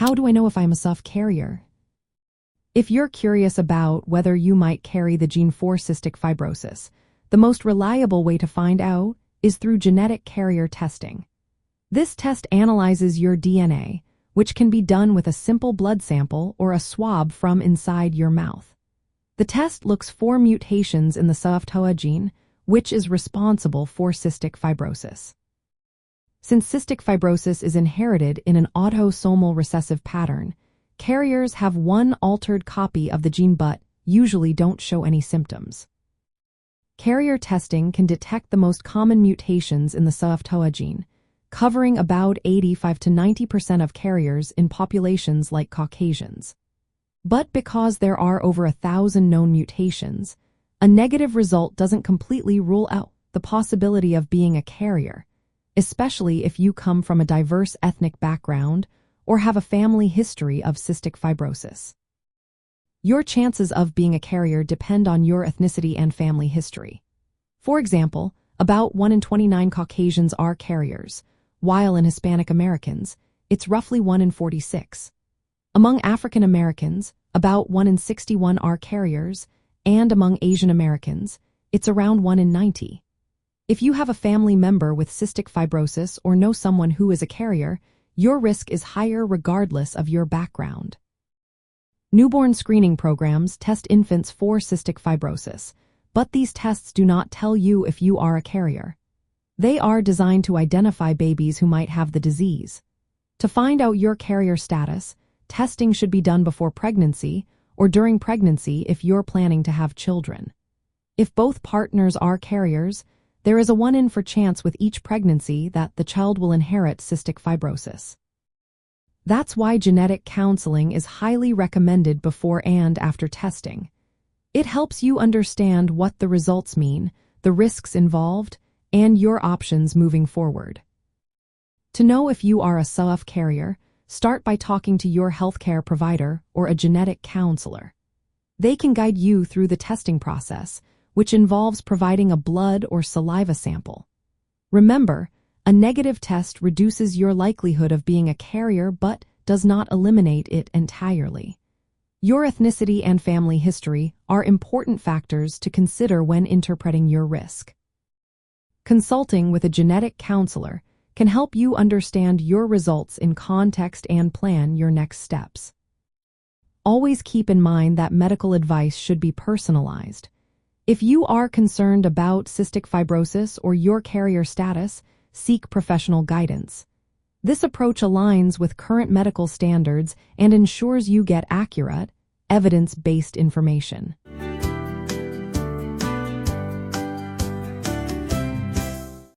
How do I know if I'm a CFTR carrier? If you're curious about whether you might carry the gene for cystic fibrosis, the most reliable way to find out is through genetic carrier testing. This test analyzes your DNA, which can be done with a simple blood sample or a swab from inside your mouth. The test looks for mutations in the CFTR gene, which is responsible for cystic fibrosis. Since cystic fibrosis is inherited in an autosomal recessive pattern, carriers have one altered copy of the gene but usually don't show any symptoms. Carrier testing can detect the most common mutations in the CFTR gene, covering about 85 to 90% of carriers in populations like Caucasians. But because there are over 1,000 known mutations, a negative result doesn't completely rule out the possibility of being a carrier, especially if you come from a diverse ethnic background or have a family history of cystic fibrosis. Your chances of being a carrier depend on your ethnicity and family history. For example, about 1 in 29 Caucasians are carriers, while in Hispanic Americans, it's roughly 1 in 46. Among African Americans, about 1 in 61 are carriers, and among Asian Americans, it's around 1 in 90. If you have a family member with cystic fibrosis or know someone who is a carrier, your risk is higher regardless of your background. Newborn screening programs test infants for cystic fibrosis, but these tests do not tell you if you are a carrier. They are designed to identify babies who might have the disease. To find out your carrier status, testing should be done before pregnancy or during pregnancy if you're planning to have children. If both partners are carriers, there is a 1 in 4 chance with each pregnancy that the child will inherit cystic fibrosis. That's why genetic counseling is highly recommended before and after testing. It helps you understand what the results mean, the risks involved, and your options moving forward. To know if you are a CFTR carrier, start by talking to your healthcare provider or a genetic counselor. They can guide you through the testing process, which involves providing a blood or saliva sample. Remember, a negative test reduces your likelihood of being a carrier but does not eliminate it entirely. Your ethnicity and family history are important factors to consider when interpreting your risk. Consulting with a genetic counselor can help you understand your results in context and plan your next steps. Always keep in mind that medical advice should be personalized. If you are concerned about cystic fibrosis or your carrier status, seek professional guidance. This approach aligns with current medical standards and ensures you get accurate, evidence-based information.